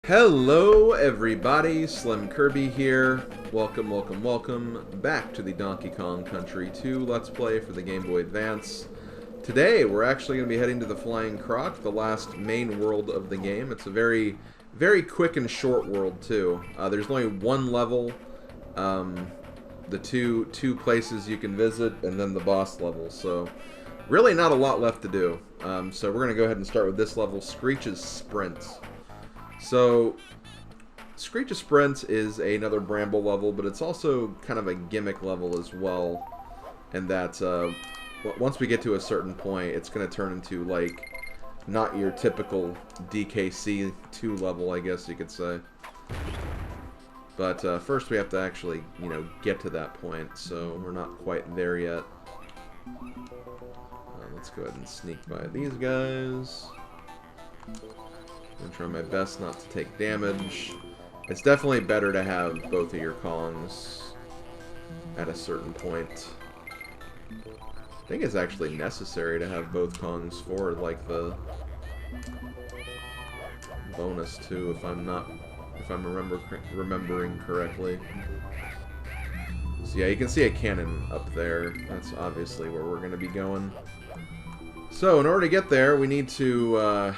Hello everybody, SlimKirby here. Welcome, welcome, welcome back to the Donkey Kong Country 2 Let's Play for the Game Boy Advance. Today we're actually going to be heading to the Flying Krock, the last main world of the game. It's a very quick and short world too. There's only one level, the two places you can visit, and then the boss level. So really not a lot left to do. So we're going to go ahead and start with this level, Screech's Sprint. So, Screech's Sprint is another Bramble level, but it's also kind of a gimmick level as well. And that, once we get to a certain point, it's going to turn into, like, not your typical DKC 2 level, I guess you could say. But first we have to actually, you know, get to that point, so we're not quite there yet. Let's go ahead and sneak by these guys. I'm trying my best not to take damage. It's definitely better to have both of your Kongs at a certain point. I think it's actually necessary to have both Kongs for, like, the bonus too, if I'm remembering correctly. So yeah, you can see a cannon up there. That's obviously where we're going to be going. So in order to get there, we need to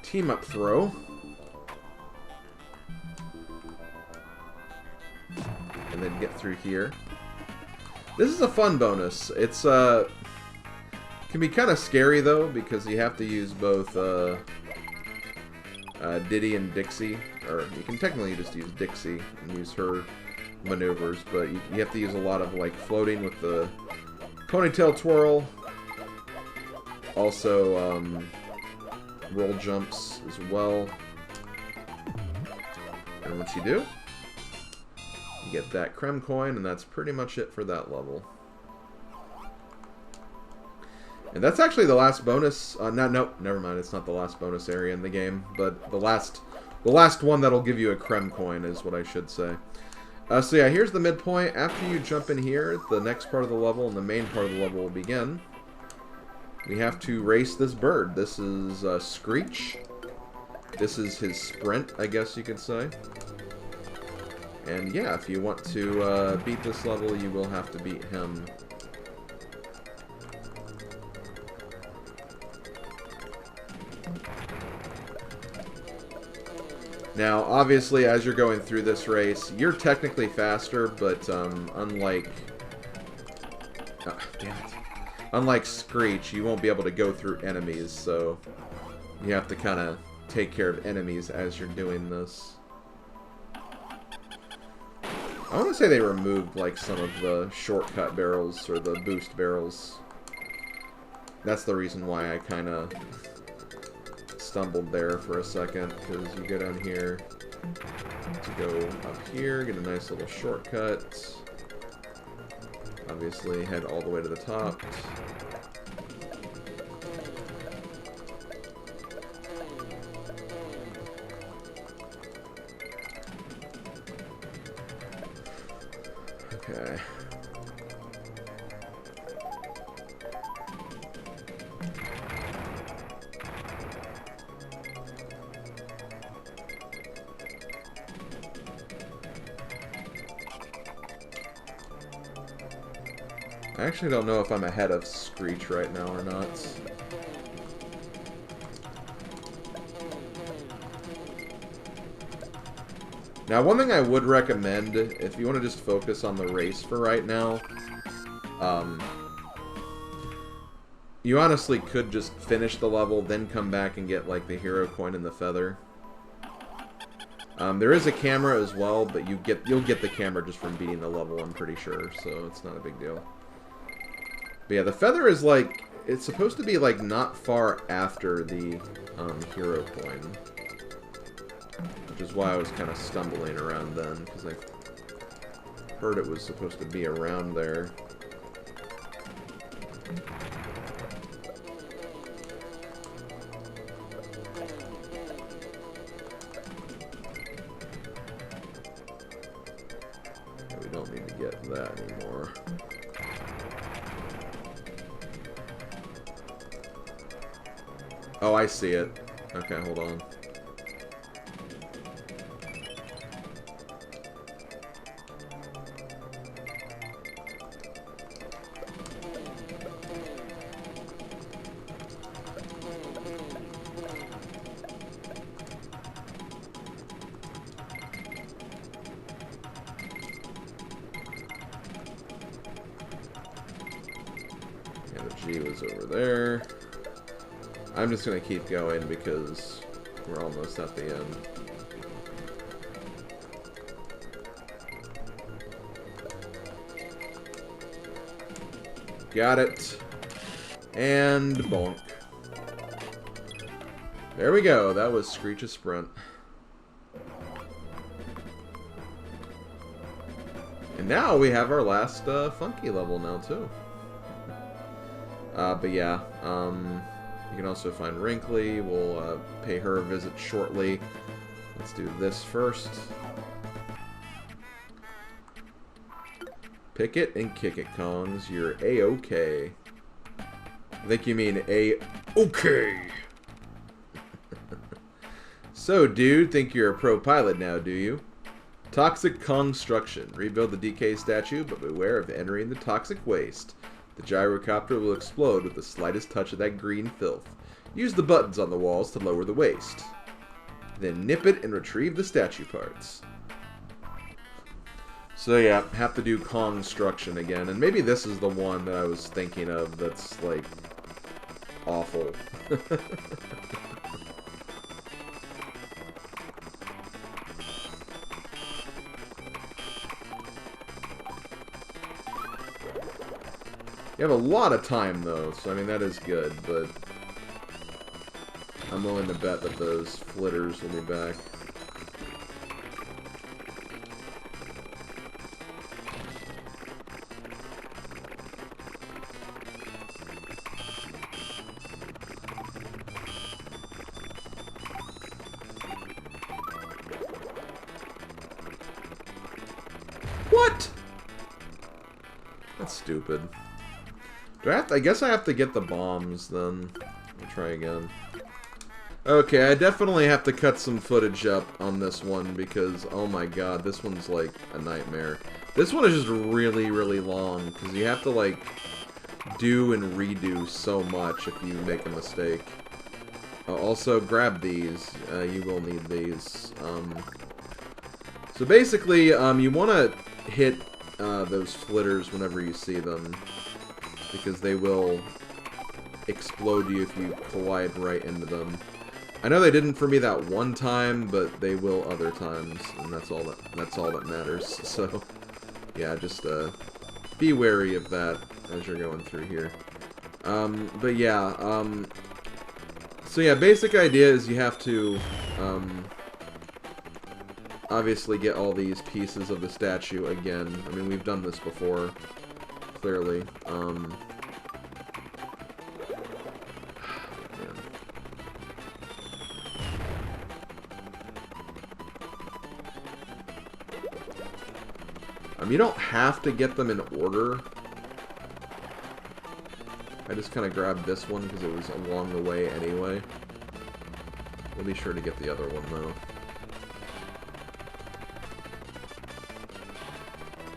team up throw. And then get through here. This is a fun bonus. It's can be kind of scary though, because you have to use both Diddy and Dixie, or you can technically just use Dixie and use her maneuvers, but you have to use a lot of like floating with the ponytail twirl. Also roll jumps as well. And once you do, you get that creme coin, and that's pretty much it for that level. And that's actually the last bonus. Nope, never mind. It's not the last bonus area in the game, but the last one that'll give you a creme coin is what I should say. So yeah, here's the midpoint. After you jump in here, the next part of the level and the main part of the level will begin. We have to race this bird. This is Screech. This is his sprint, I guess you could say. And yeah, if you want to beat this level, you will have to beat him. Now, obviously, as you're going through this race, you're technically faster, but unlike... Oh, damn it. Unlike Screech, you won't be able to go through enemies, so you have to kind of take care of enemies as you're doing this. I want to say they removed, like, some of the shortcut barrels, or the boost barrels. That's the reason why I kind of stumbled there for a second, because you go down here to go up here, get a nice little shortcut. Obviously, head all the way to the top. Okay. I actually don't know if I'm ahead of Screech right now or not. Now, one thing I would recommend, if you want to just focus on the race for right now, you honestly could just finish the level, then come back and get, like, the hero coin and the feather. There is a camera as well, but you'll get the camera just from beating the level, I'm pretty sure, so it's not a big deal. But yeah, the feather is like, it's supposed to be like not far after the hero coin. Which is why I was kind of stumbling around then, because I heard it was supposed to be around there. We don't need to get that anymore. Oh, I see it. Okay, hold on. G was over there. I'm just gonna keep going because we're almost at the end. Got it. And bonk. There we go. That was Screech's sprint. And now we have our last funky level now too. But yeah, you can also find Wrinkly. We'll pay her a visit shortly. Let's do this first. Pick it and kick it, Kongs. You're A-OK. I think you mean A-OK. So, dude, think you're a pro pilot now, do you? Toxic Kongstruction. Rebuild the DK statue, but beware of entering the toxic waste. The gyrocopter will explode with the slightest touch of that green filth. Use the buttons on the walls to lower the waste. Then nip it and retrieve the statue parts. So yeah, have to do Kongstruction again. And maybe this is the one that I was thinking of that's, like, awful. You have a lot of time, though, so I mean, that is good, but I'm willing to bet that those flitters will be back. What? That's stupid. Do I have to, I guess I have to get the bombs, then. I'll try again. Okay, I definitely have to cut some footage up on this one, because, oh my god, this one's, like, a nightmare. This one is just really, really long, because you have to, like, do and redo so much if you make a mistake. Also, grab these. You will need these. So basically, you want to hit those flitters whenever you see them, because they will explode you if you collide right into them. I know they didn't for me that one time, but they will other times, and that's all that matters. So, yeah, just be wary of that as you're going through here. But yeah, so yeah, basic idea is you have to obviously get all these pieces of the statue again. I mean, we've done this before, clearly. You don't have to get them in order. I just kind of grabbed this one because it was along the way anyway. We'll be sure to get the other one, though.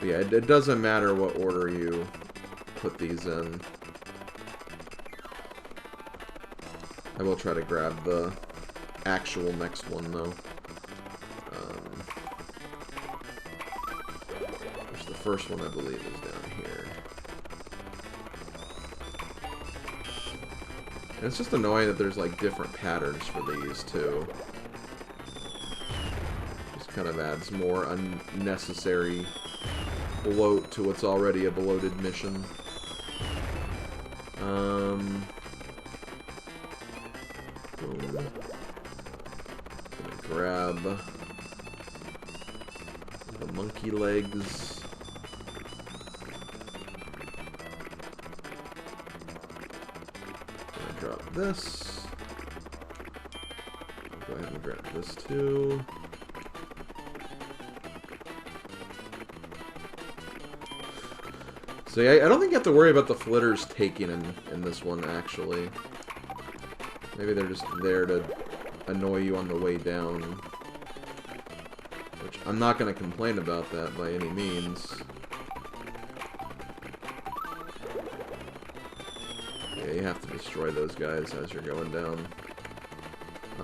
But yeah, it doesn't matter what order you put these in. I will try to grab the actual next one, though. The first one, I believe, is down here. And it's just annoying that there's, like, different patterns for these, too. Just kind of adds more unnecessary bloat to what's already a bloated mission. Boom. Gonna grab the monkey legs. Drop this. Go ahead and grab this too. So yeah, I don't think you have to worry about the flitters taking in this one, actually. Maybe they're just there to annoy you on the way down. Which, I'm not going to complain about that by any means. Yeah, you have to destroy those guys as you're going down. I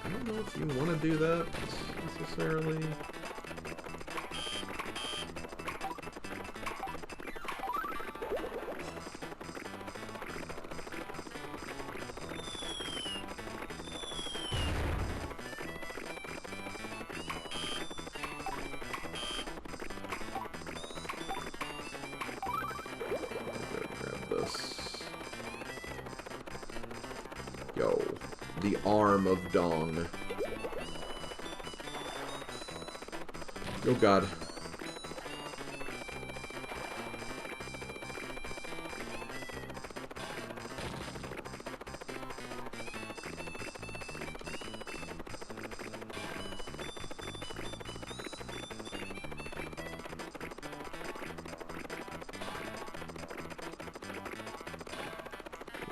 don't know if you want to do that arm of Dong. Oh god.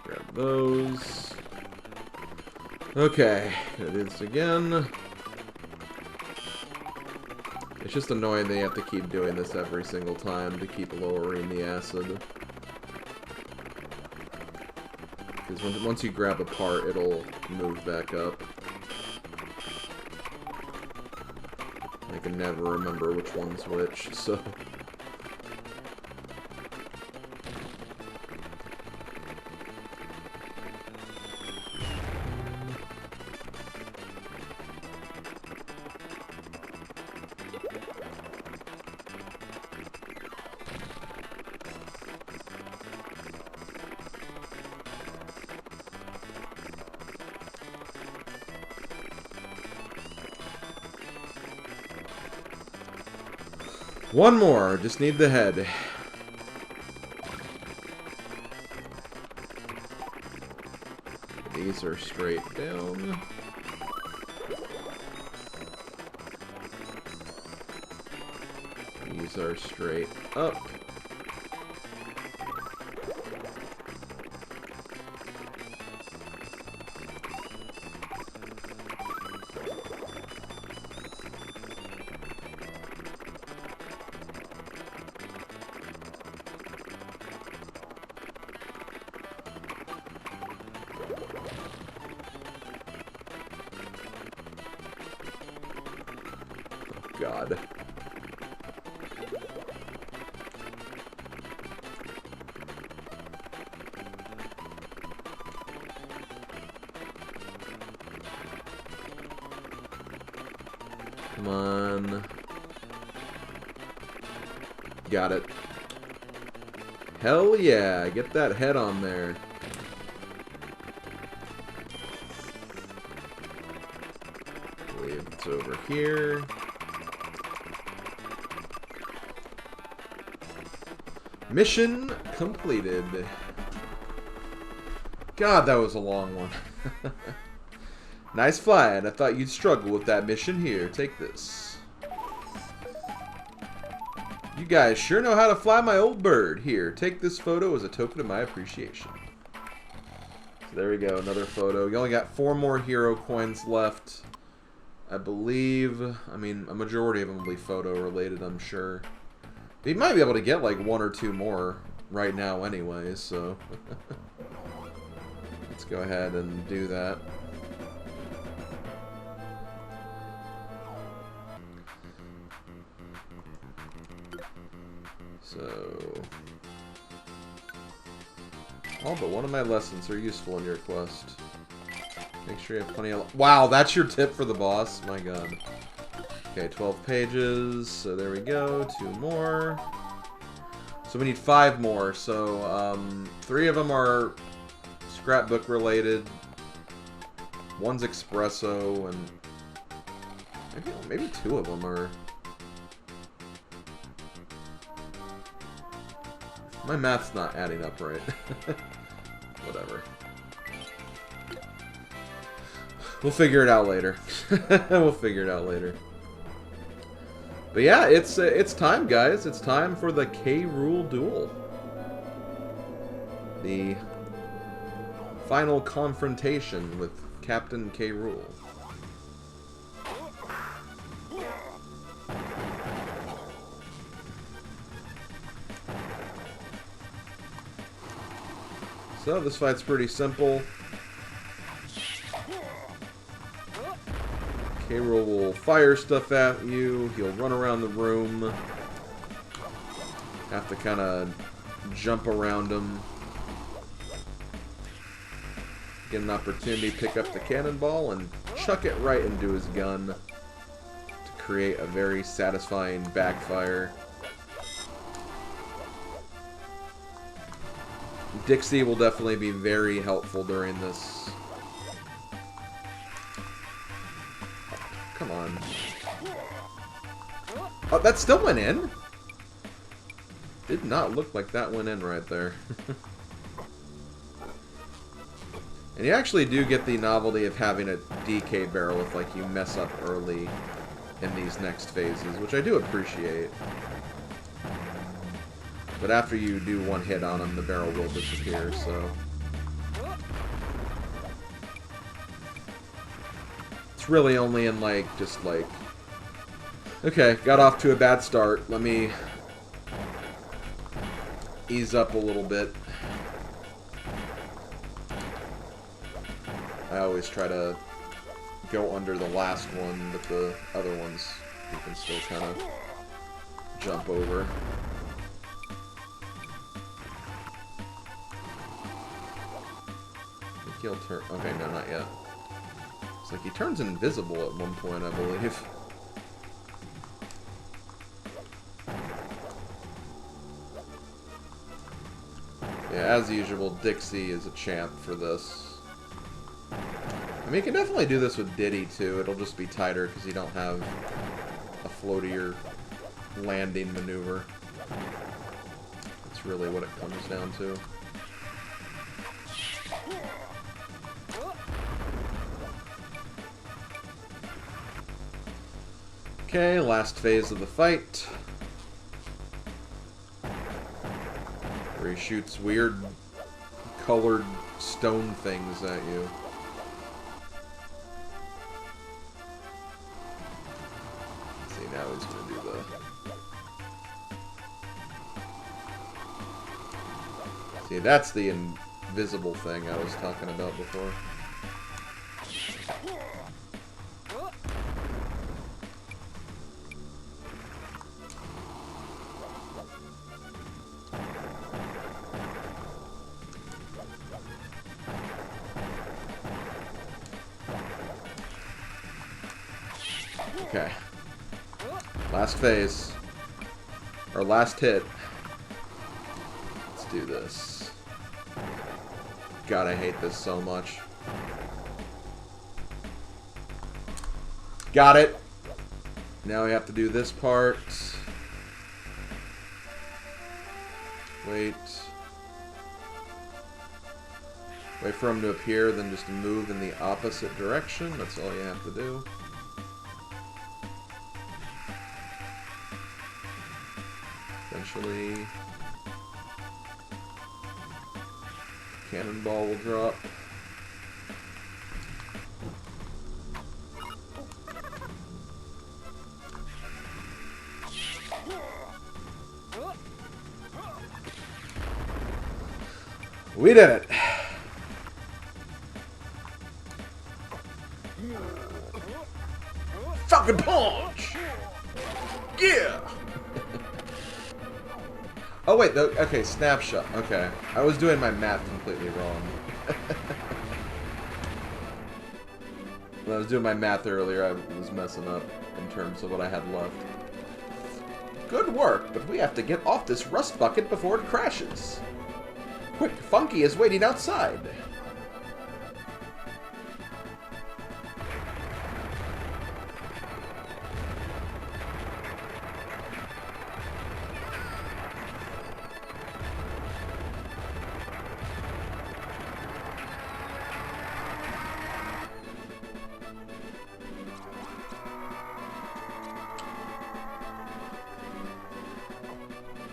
Grab those. Okay, it is again. It's just annoying they have to keep doing this every single time to keep lowering the acid. Because once you grab a part, it'll move back up. I can never remember which one's which, so... One more, just need the head. These are straight down. These are straight up. God. Come on. Got it. Hell yeah, get that head on there. I believe it's over here. Mission completed. God, that was a long one. Nice flying. I thought you'd struggle with that mission. Here, take this. You guys sure know how to fly my old bird. Here, take this photo as a token of my appreciation. So there we go, another photo. You only got 4 more hero coins left. I believe, I mean, a majority of them will be photo related, I'm sure. You might be able to get like 1 or 2 more right now anyway, so let's go ahead and do that. So, all but one of my lessons are useful in your quest. Make sure you have plenty of... Wow, that's your tip for the boss? My god. Okay, 12 pages, so there we go, 2 more. So we need 5 more, so 3 of them are scrapbook related, 1's espresso, and maybe 2 of them are... My math's not adding up right. Whatever. We'll figure it out later. We'll figure it out later. But yeah, it's time, guys. It's time for the Rool duel. The final confrontation with Captain Rool. So this fight's pretty simple. Rool will fire stuff at you. He'll run around the room. Have to kind of jump around him. Get an opportunity to pick up the cannonball and chuck it right into his gun to create a very satisfying backfire. Dixie will definitely be very helpful during this. come on. Oh, that still went in? Did not look like that went in right there. And you actually do get the novelty of having a DK barrel if, like, you mess up early in these next phases, which I do appreciate. But after you do one hit on them, the barrel will disappear, so... It's really only in, like, just, like... Okay, got off to a bad start. Let me ease up a little bit. I always try to go under the last one, but the other ones you can still kind of jump over. I think he'll turn... Okay, no, not yet. It's like he turns invisible at one point, I believe. Yeah, as usual, Dixie is a champ for this. I mean, you can definitely do this with Diddy, too. It'll just be tighter because you don't have a floatier landing maneuver. That's really what it comes down to. Okay, last phase of the fight. Where he shoots weird colored stone things at you. See, now he's gonna do the... See, that's the invisible thing I was talking about before. Okay. Last phase. Or last hit. Let's do this. God, I hate this so much. Got it. Now we have to do this part. Wait. Wait for him to appear, then just move in the opposite direction. That's all you have to do. Eventually, cannonball will drop. We did it! Falcon Punch! Yeah! Oh wait, okay, snapshot. Okay, I was doing my math completely wrong. When I was doing my math earlier, I was messing up in terms of what I had left. Good work, but we have to get off this rust bucket before it crashes. Quick, Funky is waiting outside.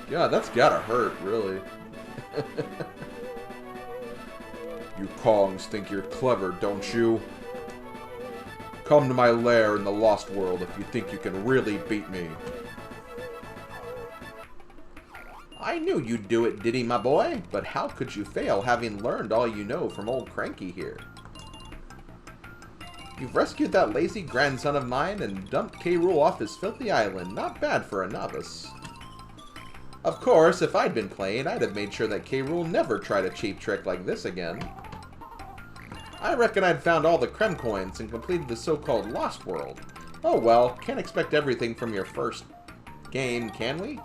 God, that's gotta hurt, really. You Kongs think you're clever, don't you? Come to my lair in the Lost World if you think you can really beat me. I knew you'd do it, Diddy, my boy, but how could you fail having learned all you know from old Cranky here? You've rescued that lazy grandson of mine and dumped K. Rool off his filthy island. Not bad for a novice. Of course, if I'd been playing, I'd have made sure that K. Rool never tried a cheap trick like this again. I reckon I'd found all the Krem coins and completed the so-called Lost World. Oh well, can't expect everything from your first game, can we?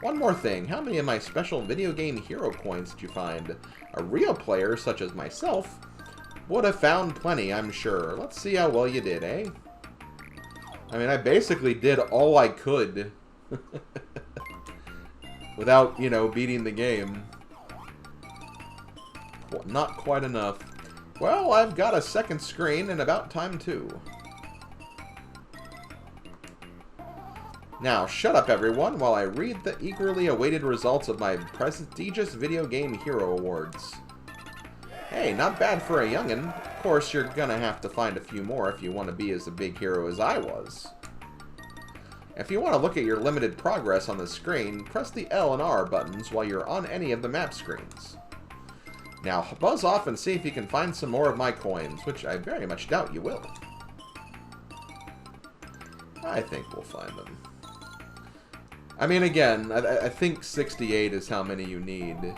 One more thing, how many of my special video game hero coins did you find? A real player, such as myself, would have found plenty, I'm sure. Let's see how well you did, eh? I mean, I basically did all I could without, you know, beating the game. Well, not quite enough. Well, I've got a second screen and about time too. Now, shut up everyone while I read the eagerly awaited results of my prestigious Video Game Hero Awards. Hey, not bad for a youngin'. Of course, you're gonna have to find a few more if you want to be as a big hero as I was. If you want to look at your limited progress on the screen, press the L and R buttons while you're on any of the map screens. Now, buzz off and see if you can find some more of my coins, which I very much doubt you will. I think we'll find them. I mean, again, I think 68 is how many you need.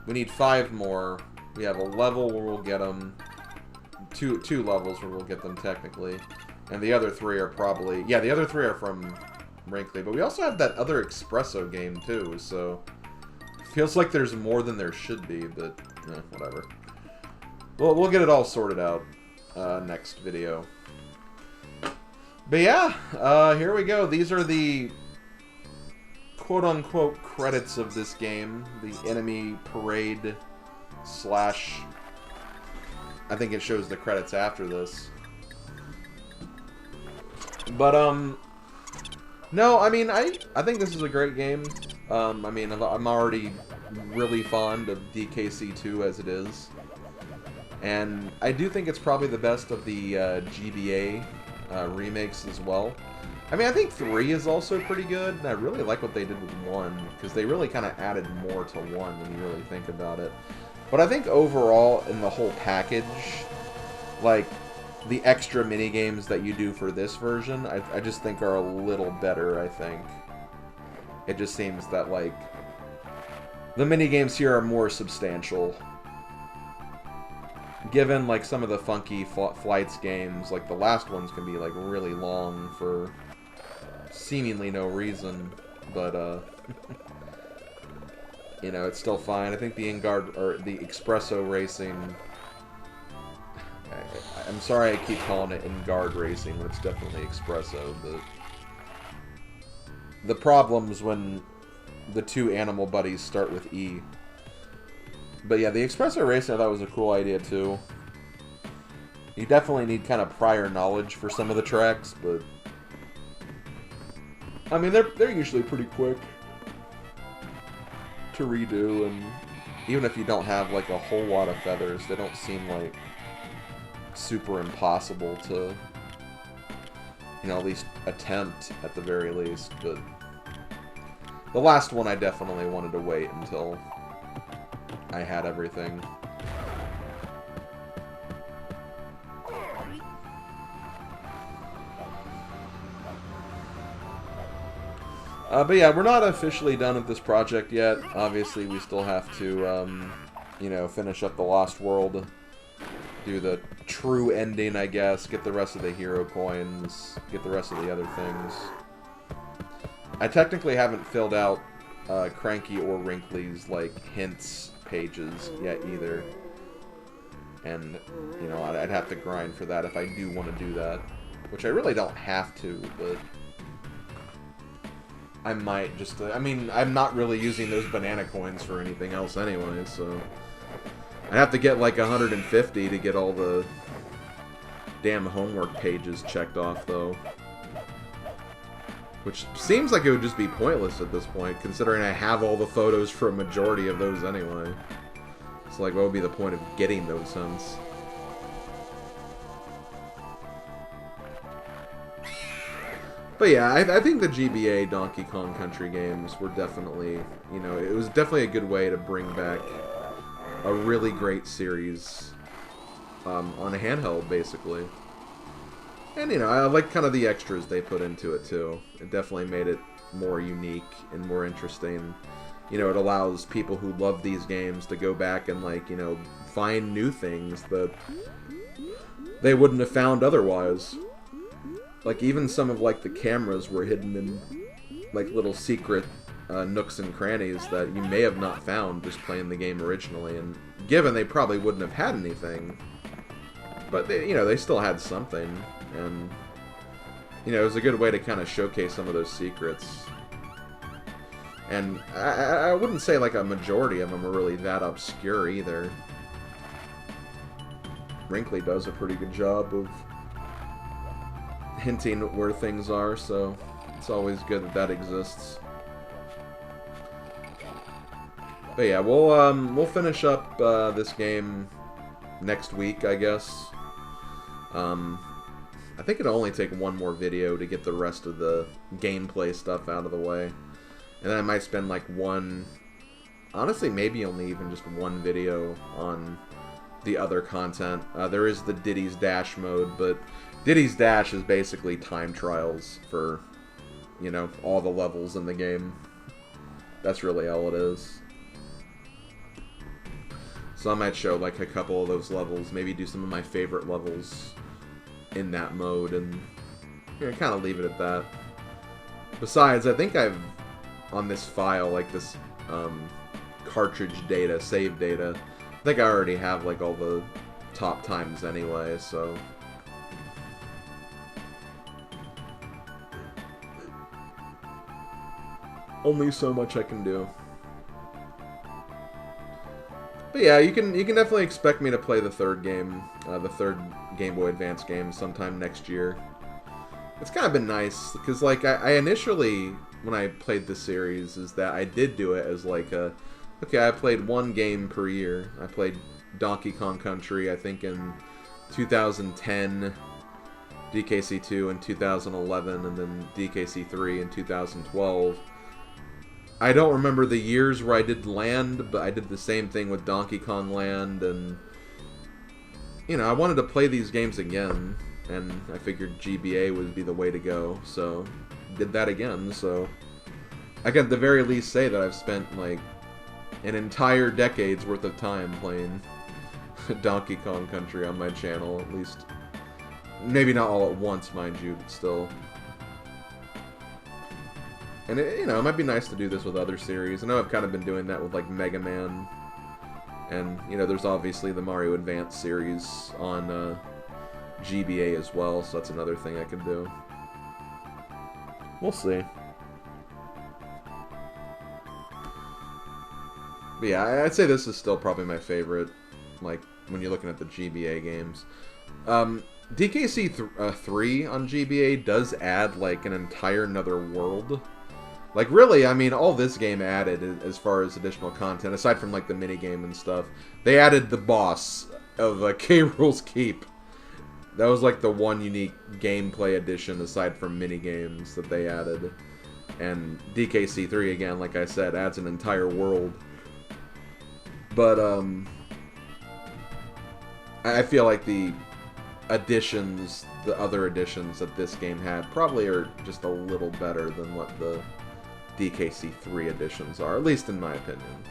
We need 5 more. We have a level where we'll get them. Two levels where we'll get them, technically. And the other 3 are probably... Yeah, the other 3 are from Brinkley. But we also have that other Espresso game, too, so... Feels like there's more than there should be, but... whatever. Well, we'll get it all sorted out next video. But yeah, here we go. These are the quote-unquote credits of this game. The enemy parade / I think it shows the credits after this. But, no, I mean, I think this is a great game. I mean, I'm already really fond of DKC2 as it is. And I do think it's probably the best of the GBA remakes as well. I mean, I think 3 is also pretty good, and I really like what they did with 1, because they really kind of added more to 1 when you really think about it. But I think overall, in the whole package, like, the extra minigames that you do for this version, I just think are a little better, I think. It just seems that, like, the minigames here are more substantial. Given, like, some of the funky flights games, like, the last ones can be, like, really long for seemingly no reason, but, you know, it's still fine. I think the the Espresso Racing... I'm sorry I keep calling it in-guard racing, but it's definitely Espresso, but... The problem's when the 2 animal buddies start with E. But yeah, the Espresso Racing I thought was a cool idea too. You definitely need kind of prior knowledge for some of the tracks, but... I mean, they're usually pretty quick to redo, and even if you don't have, like, a whole lot of feathers, they don't seem, like, super impossible to, you know, at least attempt at the very least, but the last one I definitely wanted to wait until I had everything. But yeah, we're not officially done with this project yet. Obviously, we still have to, you know, finish up the Lost World, do the true ending, I guess, get the rest of the hero coins, get the rest of the other things. I technically haven't filled out Cranky or Wrinkly's, like, hints pages yet either. And, you know, I'd have to grind for that if I do want to do that. Which I really don't have to, but... I might just... I mean, I'm not really using those banana coins for anything else anyway, so... I'd have to get, like, 150 to get all the damn homework pages checked off, though. Which seems like it would just be pointless at this point, considering I have all the photos for a majority of those anyway. It's like, what would be the point of getting those since? But yeah, I think the GBA Donkey Kong Country games were definitely, you know, it was definitely a good way to bring back a really great series on a handheld, basically. And, you know, I like kind of the extras they put into it, too. It definitely made it more unique and more interesting. You know, it allows people who love these games to go back and, like, you know, find new things that they wouldn't have found otherwise. Like, even some of, like, the cameras were hidden in, like, little secret nooks and crannies that you may have not found just playing the game originally. And given they probably wouldn't have had anything, but, they, you know, they still had something. And you know, it was a good way to kind of showcase some of those secrets. And I wouldn't say like a majority of them are really that obscure either. Wrinkly does a pretty good job of hinting where things are, so it's always good that that exists. But yeah, we'll finish up this game next week, I guess. I think it'll only take one more video to get the rest of the gameplay stuff out of the way. And then I might spend like one, honestly maybe only even just one video on the other content. There is the Diddy's Dash mode, but Diddy's Dash is basically time trials for, you know, all the levels in the game. That's really all it is. So I might show like a couple of those levels, maybe do some of my favorite levels in that mode, and you know, kind of leave it at that. Besides, I think I've, on this file, like this cartridge data, save data, I think I already have like all the top times anyway, so only so much I can do. But yeah, you can definitely expect me to play the third game, the third Game Boy Advance game sometime next year. It's kind of been nice, because like I initially, when I played the series, is that I did do it as like a, okay, I played one game per year. I played Donkey Kong Country, I think in 2010, DKC2 in 2011, and then DKC3 in 2012. I don't remember the years where I did Land, but I did the same thing with Donkey Kong Land, and you know, I wanted to play these games again, and I figured GBA would be the way to go, so did that again. So I can at the very least say that I've spent like an entire decade's worth of time playing Donkey Kong Country on my channel, at least. Maybe not all at once, mind you, but still. And it, you know, it might be nice to do this with other series. I know I've kind of been doing that with like Mega Man, and you know, there's obviously the Mario Advance series on GBA as well, so that's another thing I could do. We'll see. But yeah, I'd say this is still probably my favorite, like, when you're looking at the GBA games. DKC 3 on GBA does add, like, an entire another world. Like, really, I mean, all this game added as far as additional content, aside from, like, the minigame and stuff, they added the boss of K. Rool's Keep. That was, like, the one unique gameplay addition, aside from minigames, that they added. And DKC 3, again, like I said, adds an entire world. But, I feel like the additions, the other additions that this game had, probably are just a little better than what the DKC 3 additions are, at least in my opinion.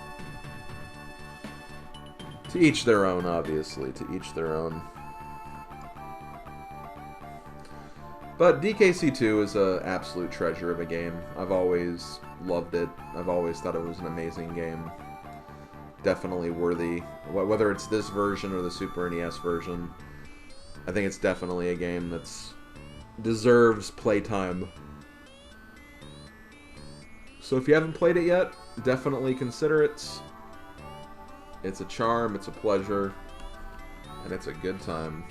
To each their own, obviously, to each their own. But DKC 2 is an absolute treasure of a game. I've always loved it. I've always thought it was an amazing game. Definitely worthy, whether it's this version or the Super NES version. I think it's definitely a game that's deserves playtime. So if you haven't played it yet, definitely consider it. It's a charm, it's a pleasure, and it's a good time.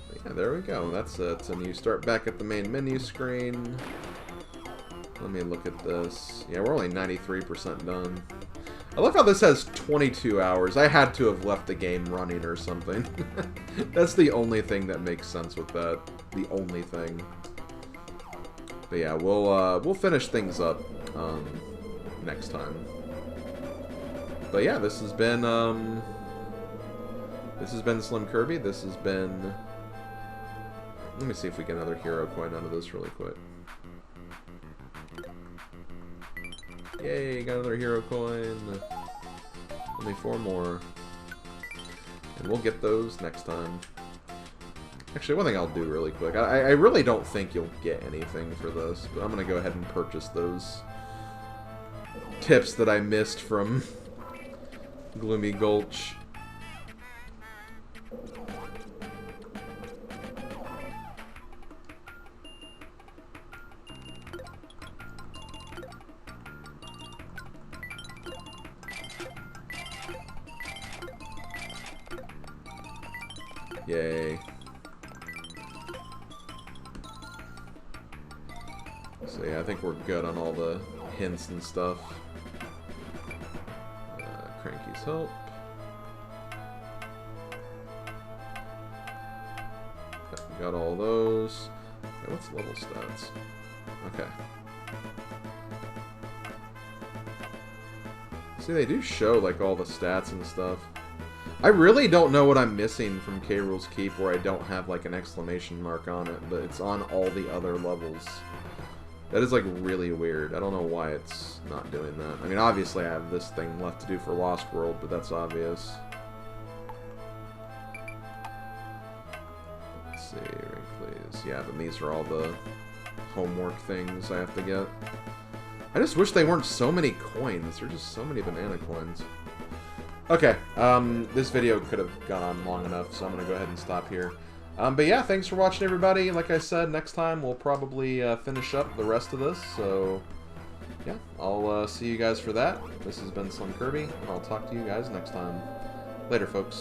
But yeah, there we go. That's it. And you start back at the main menu screen. Let me look at this. Yeah, we're only 93% done. I love how this has 22 hours. I had to have left the game running or something. That's the only thing that makes sense with that. The only thing. But yeah, we'll finish things up next time. But yeah, this has been SlimKirby. This has been. Let me see if we get another hero coin out of this really quick. Yay, got another hero coin. Only 4 more. And we'll get those next time. Actually, one thing I'll do really quick. I really don't think you'll get anything for this, but I'm going to go ahead and purchase those tips that I missed from Gloomy Gulch. Yay. So yeah, I think we're good on all the hints and stuff. Cranky's help. Okay, got all those. Okay, what's level stats? Okay. See, they do show, like, all the stats and stuff. I really don't know what I'm missing from K. Rool's Keep where I don't have, like, an exclamation mark on it, but it's on all the other levels. That is, like, really weird. I don't know why it's not doing that. I mean, obviously I have this thing left to do for Lost World, but that's obvious. Let's see, please. Yeah, then these are all the homework things I have to get. I just wish they weren't so many coins. There are just so many banana coins. Okay, this video could have gone on long enough, so I'm going to go ahead and stop here. But yeah, thanks for watching, everybody. Like I said, next time we'll probably finish up the rest of this. So, yeah, I'll see you guys for that. This has been SlimKirby, and I'll talk to you guys next time. Later, folks.